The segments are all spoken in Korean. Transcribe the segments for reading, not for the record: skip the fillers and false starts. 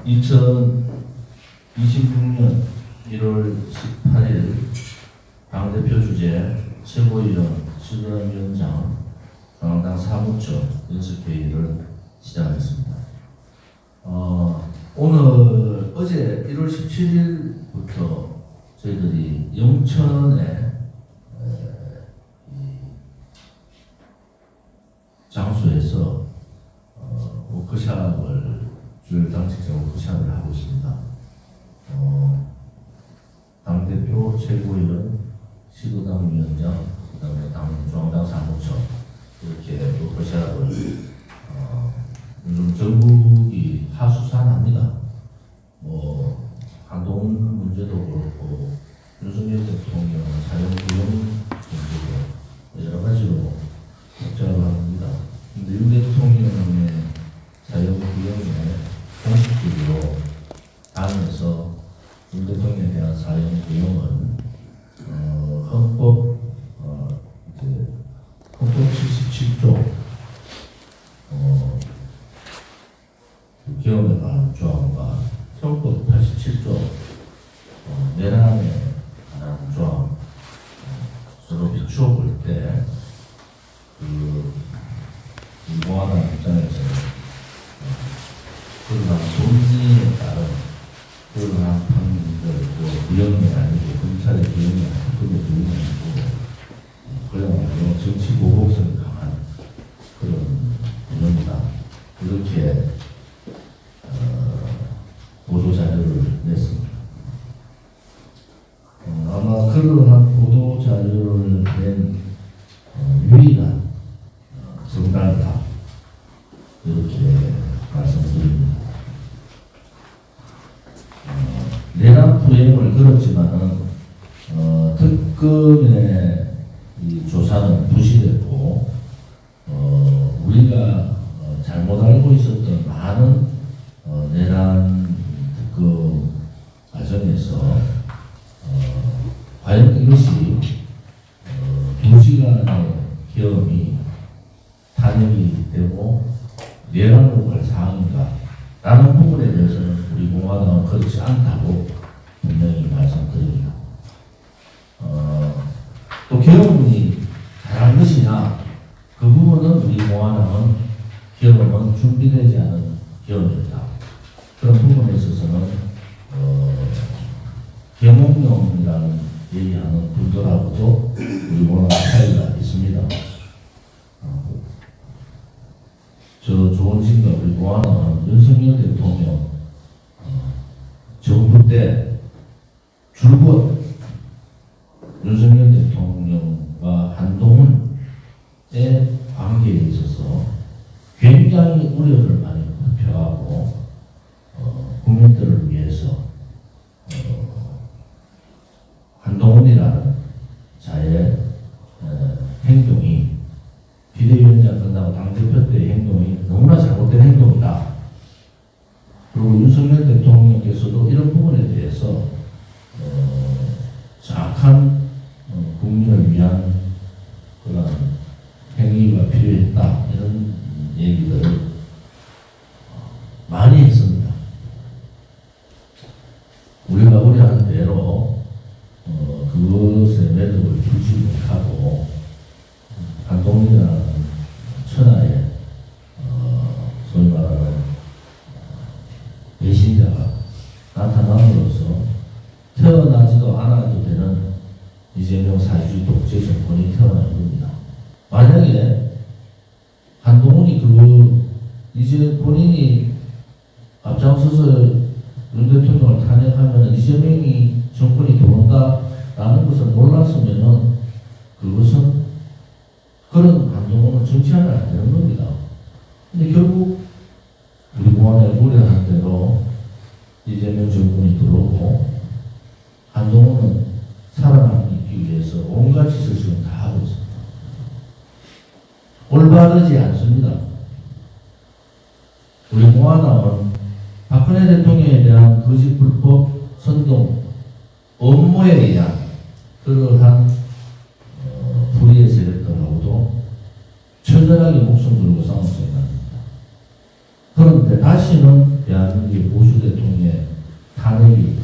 2026년 1월 18일 당대표 주재 최고위원, 시도당위원장, 중앙당 사무처 연습회의를 시작하겠습니다. 어제 1월 17일부터 저희들이 영천에 장소에서 워크샵을 주요 당직자 워크샵을 하고 있습니다. 당대표, 최고위원, 시도당 위원장, 그다음에 중앙당 사무처 이렇게 워크샵을 요즘 전국이 하수산합니다. 한동훈 문제도 그렇고 윤석열 대통령 사형구형 문제도 여러 가지로 복잡을 합니다. 근데 윤 대통령의 사형구형에 공식적으로 당에서 윤 대통령에 대한 사형구형은 헌법 77조 개헌에 관한 조항과 헌법 87조 내란에 관한 조항 서로 비추어 볼 때 공화당 입장에서는 그러한 논리에 따른 그러한 판결, 구형이 아니고 검찰의 구형이 아니고 그게 구형이 아니고 그야말로 정치 보복성이 강한 그런 구형이다. 이렇게 보도자료를 냈습니다. 아마 그러한 보도자료를 낸 유일한 정당이다. 이렇게 말씀드립니다. 내란 불행을 걸었지만은 특검의 이 조사는 부실했고 우리가 잘못 알고 있었던 많은 내란 특검 과정에서 과연 이것이 2시간의 계엄이 탄핵이 되고 내란으로 갈 사항인가 라는 부분에 대해서는 우리 공화당은 그렇지 않다고 분명히 말씀드립니다. 또 계엄이 잘한 것이냐, 그 부분은 우리 공화당은 계엄은 준비되지 않은 계엄이었다. 그런 부분에 있어서는 계몽령이라는 얘기하는 분들하고도 우리 공화당 차이가 있습니다. 저 좋은 생각, 우리 공화당은 윤석열 대통령 정부 때 줄곧 윤석열 대통령과 한동훈의 관계에 있어서 굉장히 우려를 많이 표하고 국민들을 위해서 한동훈이라는 자의 행동이 비대위원장 끝나고 당대표 때의 행동이 너무나 잘못된 행동이다. 그리고 윤석열 대통령께서도 이런 부분에 대해서 정확한 국민을 위한 그런 행위가 필요했다. 이런 얘기들을 많이 했습니다. 우리가 우려한 대로 그것에 매듭을 두지 못하고 한동훈이라는 천하의 소위 말하는 배신자가 나타남으로써 태어나지도 않아도 되는 이재명 사회주의 독재 정권이 태어난 겁니다. 만약에 한동훈이 이제 본인이 앞장서서 윤 대통령을 탄핵하면 이재명이 정권이 들어온다라는 것을 몰랐으면은 그것은 그런 한동훈은 정치하면 안 되는 겁니다. 근데 결국 우리 공화당이 우려한 대로 이재명 정권이 들어오고 한동훈은 살아남기 위해서 온갖 짓을 지금 다 하고 있습니다. 올바르지 않습니다. 우리 공화당은 박근혜 대통령에 대한 거짓 불법 선동 업무에 의한 그러한 불의의 세력들하고도 처절하게 목숨 걸고 싸웠어야 합니다. 그런데 다시는 대한민국의 보수 대통령의 탄핵이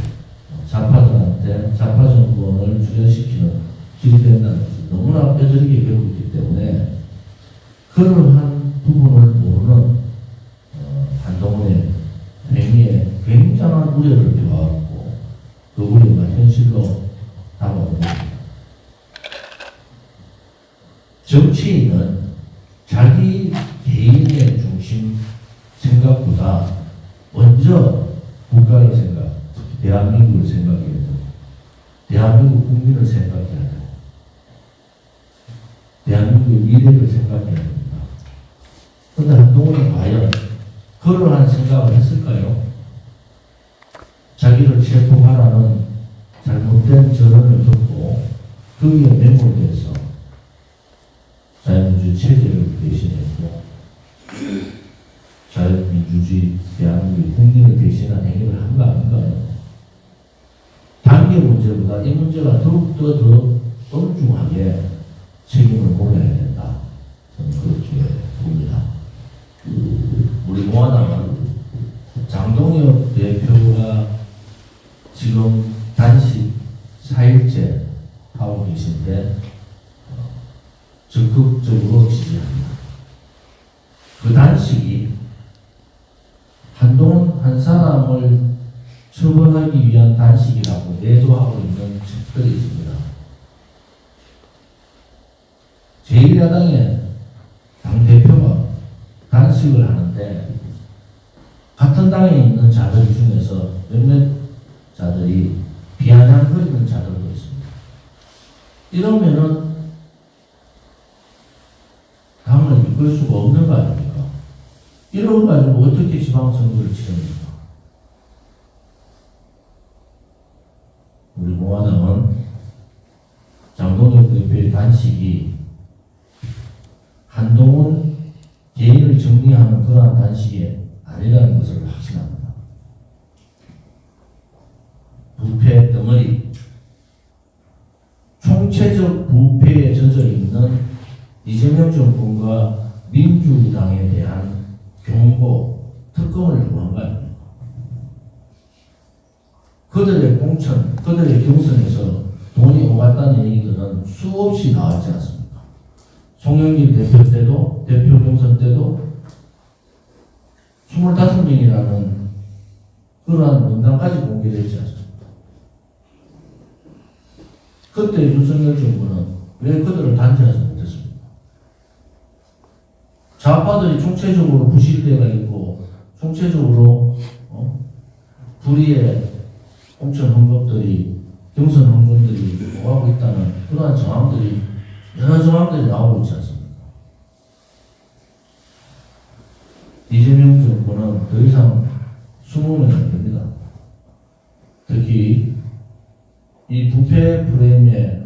좌파들한테 좌파 정권을 주변시키는 길이 된다는 것을 너무나 뼈저리게 배우고 있기 때문에 그러한 부분을 모르는 한동훈의 행위에 굉장한 우려를 표하고 그 우려가 현실로 다가옵니다. 정치인은 자기 개인의 중심 생각보다 먼저 국가의 생각, 특히 대한민국을 생각해야 되고 대한민국 국민을 생각해야 되고 대한민국의 미래를 생각해야 됩니다. 그런데 한동훈은 과연 그러한 생각을 했을까요? 자기를 체포하라는 잘못된 절언을 듣고 거기에 매몰돼서 자유민주주의 체제를 배신했고 자유민주주의 대한민국의 국민을 배신한 행위를 한 거 아닌가요? 단계 문제보다 이 문제가 더욱더 더 엄중하게 책임을 물어야 된다. 저는 그렇게 봅니다. 우리 공화당은 장동혁 대표가 지금 단식 4일째 하고 계신데 적극적으로 지지합니다. 그 단식이 한동훈 한 사람을 처벌하기 위한 단식이라고 내도하고 있는 책들이 있습니다. 제1야당의 당대표가 단식을 하는데 같은 당에 있는 자들 중에서 몇몇 자들이 비아냥거리는 자들도 있습니다. 이러면은 당을 이끌 수가 없는 거 아닙니까? 이런 거 가지고 어떻게 지방선거를 치릅니까? 우리 공화당은 장동혁 대표의 단식이 한동훈 개인을 정리하는 그러한 단식이 아니라는 것을 확신합니다. 부패 덩어리, 총체적 부패에 젖어 있는 이재명 정권과 민주당에 대한 경고, 특검을 요구한 거 아닙니까? 그들의 공천, 그들의 경선에서 돈이 오갔다는 얘기들은 수없이 나왔지 않습니까? 송영길 대표 때도, 대표 경선 때도 25명이라는 그러한 명단까지 공개되지 않습니까? 그때 윤석열 정부는 왜 그들을 단죄하지 못했습니까? 좌파들이 총체적으로 부실대가 있고 총체적으로 불의의 공천 헌법들이 경선 헌금들이 오가고 있다는 그러한 정황들이 여러 정황들이 나오고 있지 않습니까? 이재명 정부는 더 이상 20명이 안 됩니다. 특히 이 부패 프레임에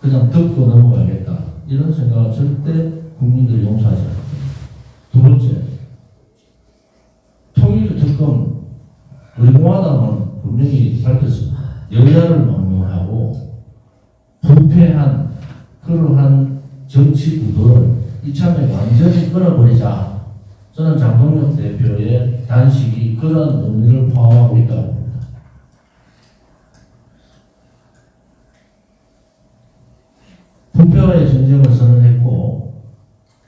그냥 듣고 넘어가겠다 이런 생각은 절대 국민들이 용서하지 않습니다. 두 번째, 통일 특검 우리 공화당은 분명히 밝혔습니다. 여야를 막론하고 부패한 그러한 정치 구도를 이참에 완전히 끊어버리자. 저는 장동혁 대표의 단식이 그런 의미를 포함하고 있다고 봅니다. 부패와의 전쟁을 선언했고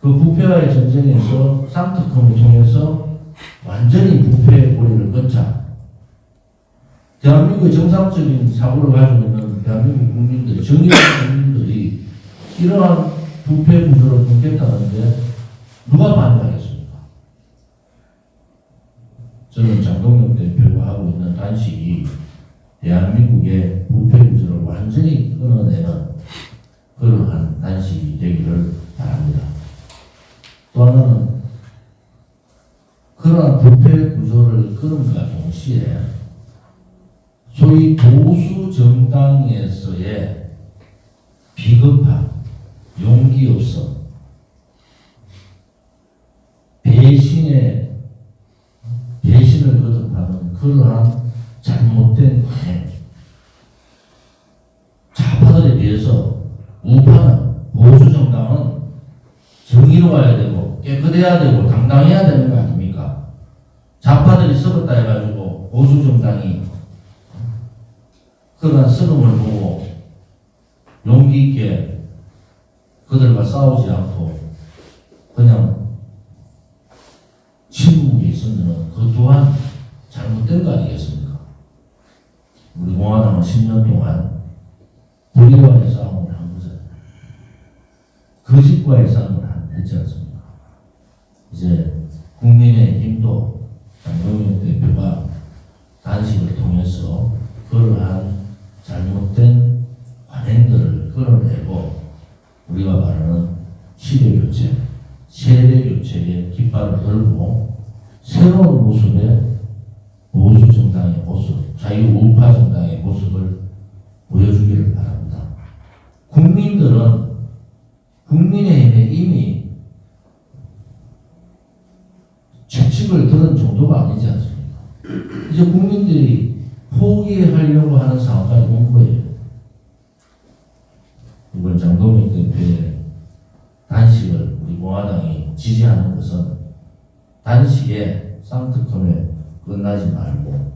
그 부패와의 전쟁에서 쌍특검을 통해서 완전히 부패의 고리를 끊자. 대한민국의 정상적인 사고를 가지고 있는 대한민국 국민들이, 정의로운 국민들이 이러한 부패 구조를 끊겠다는데 누가 반대하겠습니까? 저는 장동혁 대표가 하고 있는 단식이 대한민국의 부패 구조를 완전히 끊어내는 그러한 단식이 되기를 바랍니다. 또 하나는 그러한 부패 구조를 끊음과 동시에 소위 보수 정당에서의 비겁함, 용기 없어 배신을 거듭하는 그러한 잘못된 관행, 좌파들에 비해서 우파는 보수 정당은 정의로워야 되고 깨끗해야 되고 당당해야 되는 거 아닙니까? 보수 정당이 그러한 쓰름을 보고 용기 있게 그들과 싸우지 않고 그냥 침묵에 있으면 그 또한 잘못된 거 아니겠습니까? 우리 공화당은 10년 동안 불의와의 싸움을 한 거잖아요. 거짓과의 싸움을 했지 않습니까? 이제 국민의힘도 장동영 대표가 단식을 통해서 그러한 잘못된 관행들을 끌어내고 우리가 말하는 시대교체, 세대교체의 깃발을 들고 새로운 모습의 보수정당의 모습, 자유우파 정당의 모습을 보여주기를 바랍니다. 국민들은 국민의힘에 이미 채찍을 들은 정도가 아니지 않습니까? 이제 국민들이 포기하려고 하는 상황까지 온 거예요. 이번 장동영 대표의 단식을 우리 공화당이 지지하는 것은 단식의 쌍특검에 끝나지 말고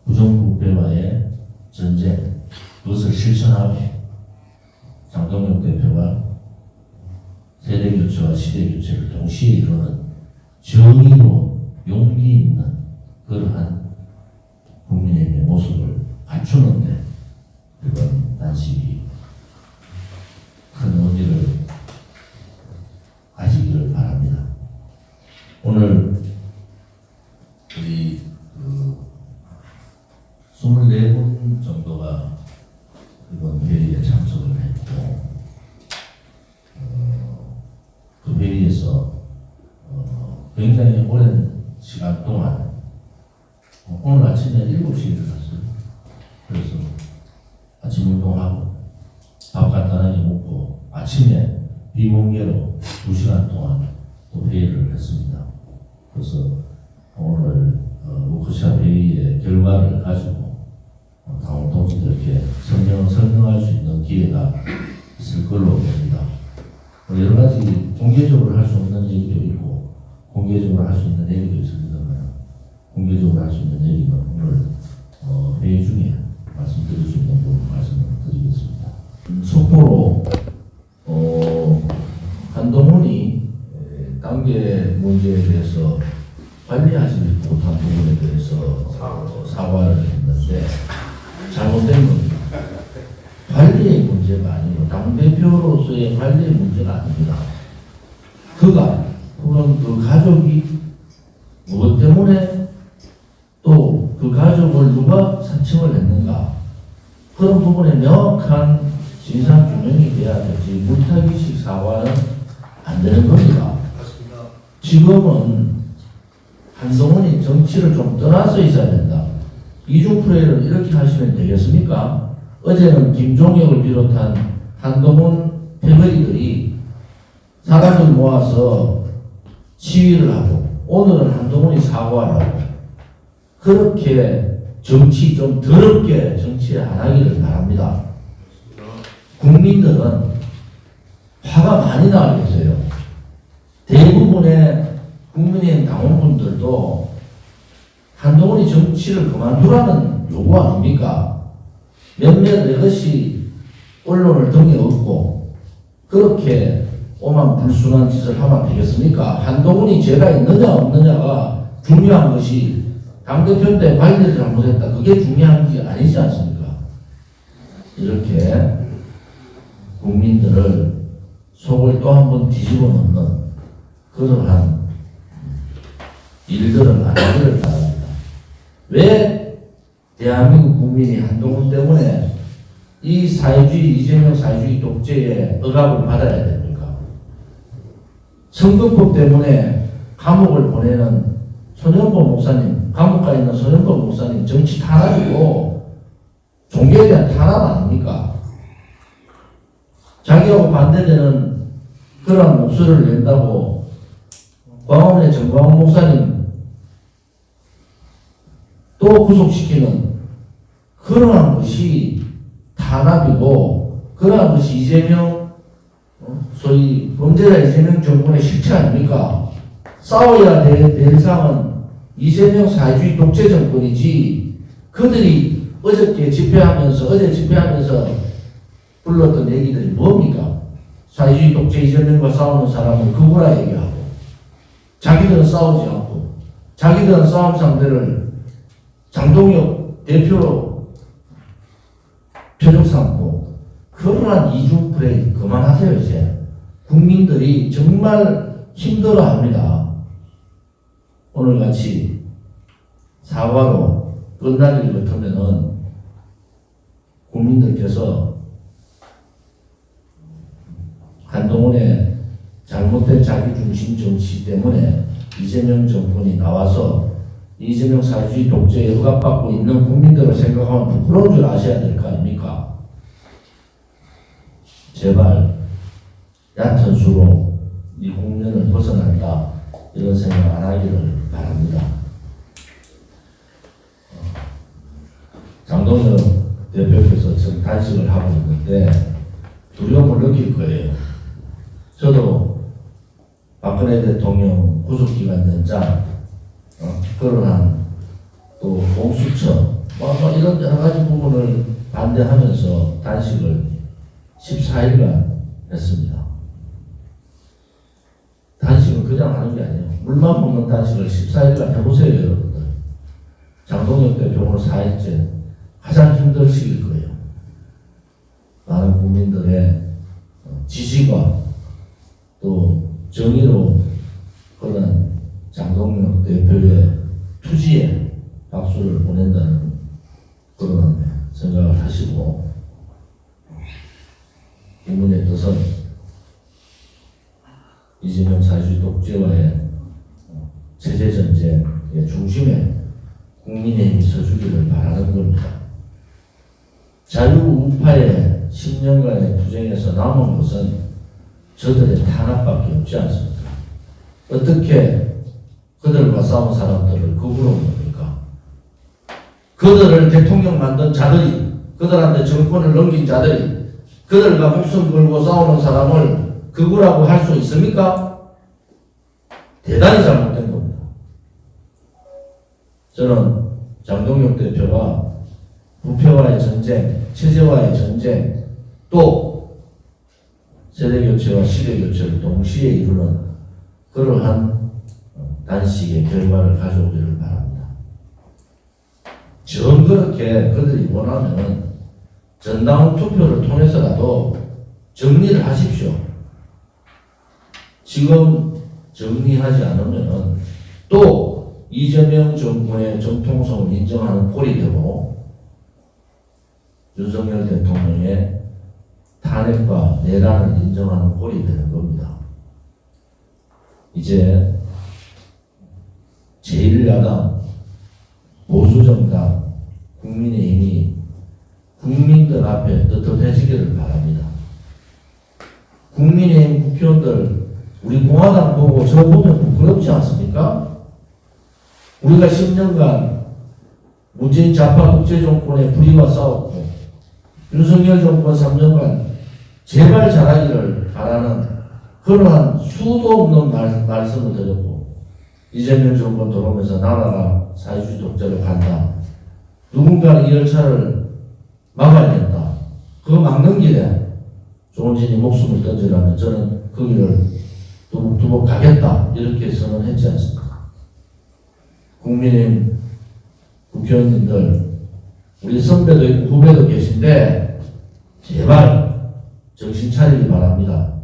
부정부패와의 전쟁, 그것을 실천하십시오. 장동영 대표가 세대교체와 시대교체를 동시에 이루는 정의로운 용기 있는 그러한 국민의힘의 모습을 갖추는데 이번 단식이 큰 의미를 가지기를 바랍니다. 오늘 우리 24분 정도가 이번 회의에 참석을 했고 그 회의에서 굉장히 오랜 시간 동안 오늘 아침에 7시에 일어났어요. 그래서 아침 운동하고 밥 간단하게 먹고 아침에 비공개로 2시간 동안 또 회의를 했습니다. 그래서 오늘 워크숍 회의의 결과를 가지고 당원 동지들께 설명할 수 있는 기회가 있을 걸로 봅니다. 여러 가지 공개적으로 할 수 없는 얘기도 있고 공개적으로 할 수 있는 얘기도 있습니다만 공개적으로 할 수 있는 얘기는 오늘 회의 중에 말씀드릴 수 있는 부분 말씀을 드리겠습니다. 속보로 한동훈이 단계 문제에 대해서 관리하지 못한 부분에 대해서 사과를 했는데 잘못된 겁니다. 관리의 문제가 아니고 당대표로서의 관리의 문제가 아닙니다. 혹은 그 가족이 무엇 때문에 또 그 가족을 누가 사칭을 했는가 그런 부분에 명확한 진상 규명이 돼야 되지 물타기식 사과는 안 되는 겁니다. 지금은 한동훈이 정치를 좀 떠나서 있어야 된다. 이중프레이를 이렇게 하시면 되겠습니까? 어제는 김종혁을 비롯한 한동훈 패거리들이 사람들 모아서 시위를 하고 오늘은 한동훈이 사과하라고 그렇게 정치 좀 더럽게 정치 안 하기를 바랍니다. 국민들은 화가 많이 나고 계세요. 대부분의 국민의힘 당원분들도 한동훈이 정치를 그만두라는 요구 아닙니까? 몇몇 이것이 언론을 등에 업고 그렇게 오만불순한 짓을 하면 되겠습니까? 한동훈이 죄가 있느냐 없느냐가 중요한 것이 당대표 때 관리를 잘못했다. 그게 중요한 게 아니지 않습니까? 이렇게 국민들을 속을 또 한 번 뒤집어 놓는 그러한 일들을 안 하기를 바랍니다. 왜 대한민국 국민이 한동훈 때문에 이 사회주의, 이재명 사회주의 독재의 억압을 받아야 됩니까? 선거법 때문에 감옥을 보내는 손현보 목사님, 감옥가 있는 손현보 목사님 정치 탄압이고 종교에 대한 탄압 아닙니까? 자기하고 반대되는 그런 목소리를 낸다고 광화문의 정광훈 목사님 또 구속시키는 그러한 것이 탄압이고 그러한 것이 이재명 소위 범죄자 이재명 정권의 실체 아닙니까? 싸워야 될 상은 이재명 사회주의 독재 정권이지 그들이 어제 집회하면서 불렀던 얘기들이 뭡니까? 사회주의 독재 이재명과 싸우는 사람은 그거라 얘기하고 자기들은 싸우지 않고 자기들은 싸움 상대를 장동혁 대표로 표적 삼고 그러한 이중 플레이 그만하세요. 이제 국민들이 정말 힘들어합니다. 오늘같이 사과로 끝날 일 같으면은 국민들께서 한동훈의 잘못된 자기중심 정치 때문에 이재명 정권이 나와서 이재명 사회주의 독재에 억압받고 있는 국민들을 생각하면 부끄러운 줄 아셔야 될 거 아닙니까? 제발 얕은 수로 이 국면을 벗어난다 이런 생각 안 하기를 바랍니다. 장동혁 대표께서 지금 단식을 하고 있는데 두려움을 느낄 거예요. 저도 박근혜 대통령 구속기간 연장, 그러한 또 공수처, 이런 여러 가지 부분을 반대하면서 단식을 14일간 했습니다. 단식은 그냥 하는 게 아니에요. 물만 먹는 단식을 14일간 해보세요, 여러분들. 장동혁 대표 오늘 4일째 가장 힘드실 거예요. 많은 국민들의 지지가 또 정의로 그런 장동혁 대표의 투지에 박수를 보낸다는 그런 생각을 하시고 국민의 뜻은 이재명 사회주의 독재와의 체제 전쟁의 중심에 국민의힘이 서주기를 바라는 겁니다. 자유우파의 10년간의 투쟁에서 남은 것은 저들의 탄압밖에 없지 않습니까? 어떻게 그들과 싸운 사람들을 거부로 봅니까? 그들을 대통령 만든 자들이, 그들한테 정권을 넘긴 자들이 그들과 목숨 걸고 싸우는 사람을 극우라고 할 수 있습니까? 대단히 잘못된 겁니다. 저는 장동혁 대표가 부패와의 전쟁, 체제와의 전쟁, 또 세대교체와 시대교체를 동시에 이루는 그러한 단식의 결과를 가져오기를 바랍니다. 전 그렇게 그들이 원하면 전당 투표를 통해서라도 정리를 하십시오. 지금 정리하지 않으면 또 이재명 정권의 정통성을 인정하는 꼴이 되고 윤석열 대통령의 탄핵과 내란을 인정하는 꼴이 되는 겁니다. 이제 제1야당, 보수정당, 국민의힘이 국민들 앞에 떳떳해지기를 바랍니다. 국민의힘 국회의원들, 우리 공화당 보고 저 보면 부끄럽지 않습니까? 우리가 10년간 문재인 좌파 독재정권의 불의와 싸웠고 윤석열 정권 3년간 제발 잘하기를 바라는 그러한 수도 없는 말씀을 드렸고 이재명 정권 들어오면서 나라가 사회주의 독재로 간다. 누군가는 이 열차를 막아야 된다. 그거 막는 길에 조원진이 목숨을 던지라면 저는 그 길을 두고 가겠다. 이렇게 선언했지 않습니까? 국민의힘 국회의원님들, 우리 선배도 있고 후배도 계신데 제발 정신 차리기 바랍니다.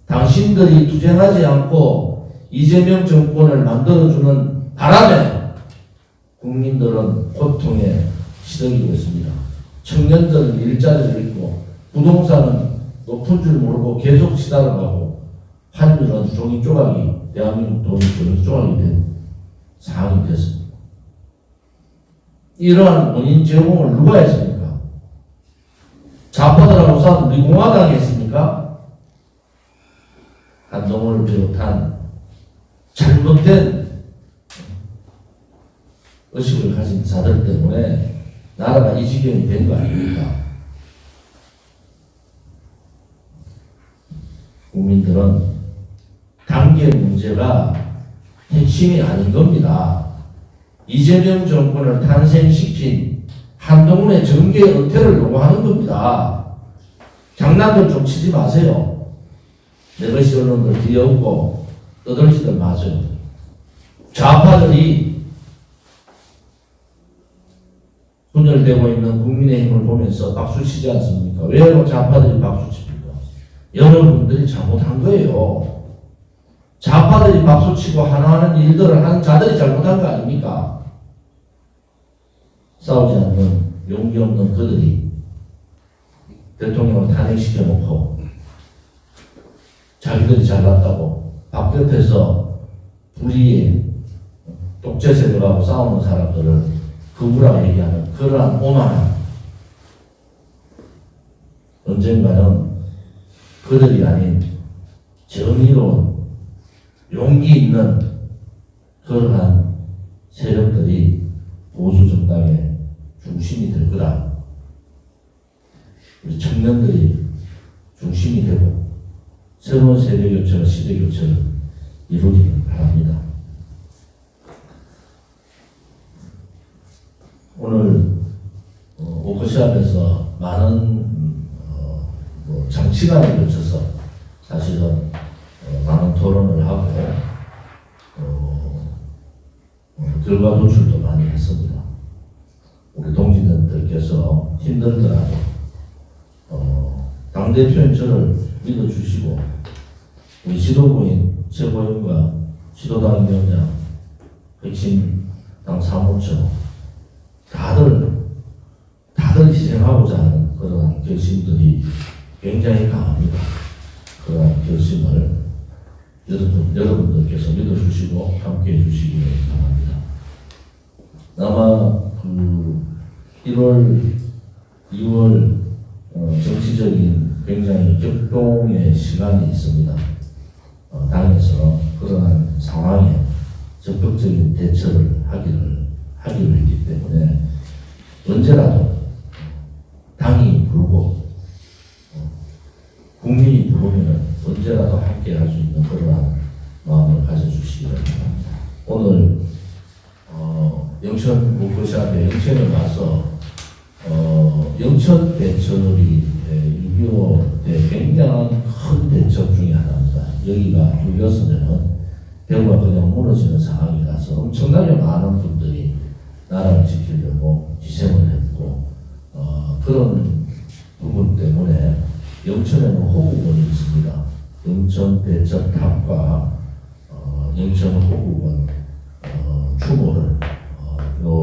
당신들이 투쟁하지 않고 이재명 정권을 만들어주는 바람에 국민들은 고통에 시달리고 있습니다. 청년들은 일자리를 잃고 부동산은 높은 줄 모르고 계속 시달려가고 환율은 종이 조각이 대한민국 돈이 종이 조각이 된 상황이 됐습니다. 이러한 원인 제공을 누가 했습니까? 좌파들하고 싸운 우리 공화당이 했습니까? 한동훈을 비롯한 잘못된 의식을 가진 자들 때문에 나라가 이 지경이 된 거 아닙니까? 국민들은 단계 문제가 핵심이 아닌 겁니다. 이재명 정권을 탄생시킨 한동훈의 정계 은퇴를 요구하는 겁니다. 장난들 좀 치지 마세요. 내것이 언론들 뒤에 없고 떠들지들 마세요. 좌파들이 분열되고 있는 국민의힘을 보면서 박수치지 않습니까? 왜 좌파들이 박수칩니까? 여러분들이 잘못한 거예요. 좌파들이 박수치고 하나하는 일들을 하는 자들이 잘못한 거 아닙니까? 싸우지 않는 용기 없는 그들이 대통령을 탄핵시켜놓고 자기들이 잘났다고 바깥에서 불의에 독재 세력하고 싸우는 사람들을 극우라고 얘기하는 그러한 오만함. 언젠가는 그들이 아닌 정의로운 용기 있는 그러한 세력들이 보수 정당의 중심이 될 거라. 우리 청년들이 중심이 되고 새로운 세대 교체와 시대 교체를 이루기를 바랍니다. 오늘 워크숍에서 많은 장시간에 걸쳐서 사실은 많은 토론을 하고 결과 도출도 많이 했습니다. 우리 동지들께서 힘들더라도 당대표인 저를 믿어주시고 우리 지도부인 최고위원과 지도당 위원장, 핵심 당 사무처 다들 희생하고자 하는 그러한 결심들이 굉장히 강합니다. 그러한 결심을 여러분들께서 믿어주시고 함께 해주시기를 바랍니다. 아마 1월, 2월 정치적인 굉장히 격동의 시간이 있습니다. 당에서 그러한 상황에 적극적인 대처를 하기로 했기 때문에 언제라도 당이 부르고 국민이 부르면 언제라도 함께 할 수 있는 그러한 마음을 가져주시기를 바랍니다. 오늘 영천 워크숍에 영천에 와서 영천 대첩이 6.25 때 굉장한 큰 대첩 중에 하나입니다. 여기가 뚫렸으면은 대구가 그냥 무너지는 상황이라서 엄청나게 많은 분들이 나라를 지키려고 희생을 했고 그런 부분 때문에 영천에는 호국원이 있습니다. 영천 대첩탑과 영천 호국원 추모를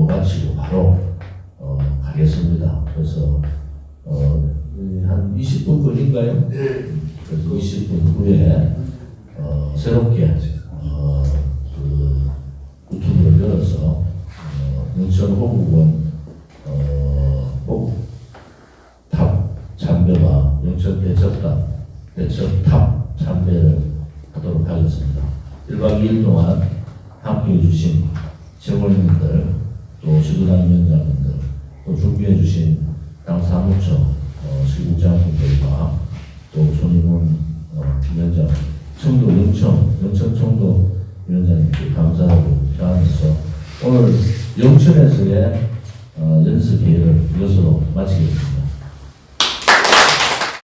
마치고 바로 가겠습니다. 그래서 한 20분 걸린가요? 네. 그래서 20분 후에 새롭게 유튜브를 열어서 영천 호국원 탑 참배와 영천 대첩탑 참배를 하도록 하겠습니다. 1박 2일 동안 함께 해주신 최고위원들, 또 지도당 위원장님들, 또 준비해주신 당 사무처 시국장분들과 또 손희문 위원장, 영천 청도 위원장님께 감사하고 표하면서 오늘 영천에서의 연습 회의를 이것으로 마치겠습니다.